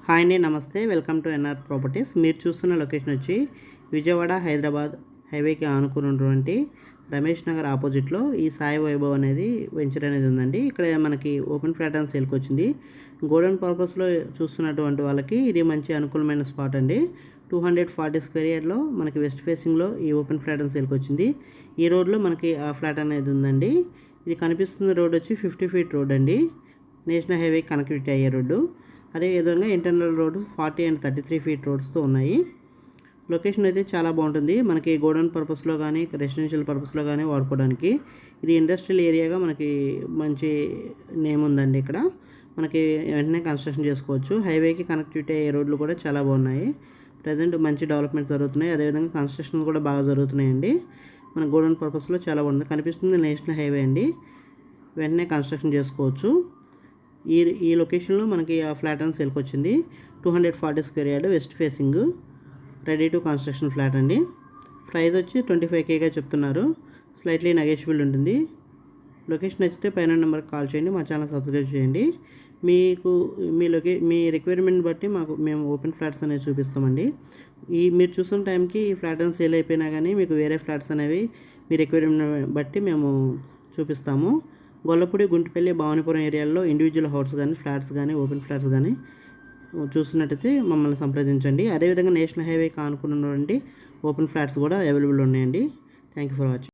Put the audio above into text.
Hi అండి, నమస్తే. Welcome to NR properties. మీరు చూస్తున్న లొకేషన్ వచ్చి విజయవాడ హైదరాబాద్ హైవేకి ఆనుకున్నటువంటి రమేష్ నగర్ ఆపోజిట్లో ఈ సాయి వైభవ్ అనేది వెంచర్ అనేది ఉందండి. ఇక్కడ మనకి ఓపెన్ ఫ్లాట్ అండ్ సేల్కి వచ్చింది. గోడౌన్ పర్పస్లో చూస్తున్నటువంటి వాళ్ళకి ఇది మంచి అనుకూలమైన స్పాట్ అండి. 240 స్క్వేర్ యార్డ్లో మనకి వెస్ట్ ఫేసింగ్లో ఈ ఓపెన్ ఫ్లాట్ అండ్ సేల్కి వచ్చింది. ఈ రోడ్లో మనకి ఆ ఫ్లాట్ అనేది ఉందండి. ఇది కనిపిస్తున్న రోడ్ వచ్చి 50 ఫీట్ రోడ్ అండి. నేషనల్ హైవే కనెక్టివిటీ అయ్యే రోడ్డు. అదేవిధంగా ఇంటర్నల్ రోడ్డు 40 అండ్ 33 ఫీట్ రోడ్స్తో ఉన్నాయి. లొకేషన్ అయితే చాలా బాగుంటుంది. మనకి గోడౌన్ పర్పస్లో కానీ రెసిడెన్షియల్ పర్పస్లో కానీ వాడుకోవడానికి. ఇది ఇండస్ట్రియల్ ఏరియాగా మనకి మంచి నేమ్ ఉందండి. ఇక్కడ మనకి వెంటనే కన్స్ట్రక్షన్ చేసుకోవచ్చు. హైవేకి కనెక్టివిటీ అయ్యే రోడ్లు కూడా చాలా బాగున్నాయి. ప్రజెంట్ మంచి డెవలప్మెంట్స్ జరుగుతున్నాయి. అదేవిధంగా కన్స్ట్రక్షన్ కూడా బాగా జరుగుతున్నాయండి. మన గోడౌన్ పర్పస్లో చాలా బాగుంది. కనిపిస్తుంది నేషనల్ హైవే అండి. వెంటనే కన్స్ట్రక్షన్ చేసుకోవచ్చు. ఈ లొకేషన్లో మనకి ఆ ఫ్లాట్ అని సేల్కి వచ్చింది. 240 square yard west facing ready to construction flat అండి. ప్రైస్ వచ్చి 25Kగా చెప్తున్నారు. స్లైట్లీ నెగోషియబుల్ ఉంటుంది. లొకేషన్ నచ్చితే పైన నెంబర్కి కాల్ చేయండి. మా ఛానల్ సబ్స్క్రైబ్ చేయండి. మీకు మీ రిక్వైర్మెంట్ బట్టి మేము ఓపెన్ ఫ్లాట్స్ అనేవి చూపిస్తామండి. మీరు చూస్తున్న టైంకి ఈ ఫ్లాట్ అని సేల్ అయిపోయినా కానీ మీకు వేరే ఫ్లాట్స్ అనేవి మీ రిక్వైర్మెంట్ బట్టి మేము చూపిస్తాము. గొల్లపూడి, గుంటిపల్లి, భవానీపురం ఏరియాల్లో ఇండివిజువల్ హౌస్ కానీ ఫ్లాట్స్ కానీ ఓపెన్ ఫ్లాట్స్ కానీ చూస్తున్నట్టయితే మమ్మల్ని సంప్రదించండి. అదేవిధంగా నేషనల్ హైవేకి ఆనుకున్నటువంటి ఓపెన్ ఫ్లాట్స్ కూడా అవైలబుల్ ఉన్నాయండి. Thank you for watching.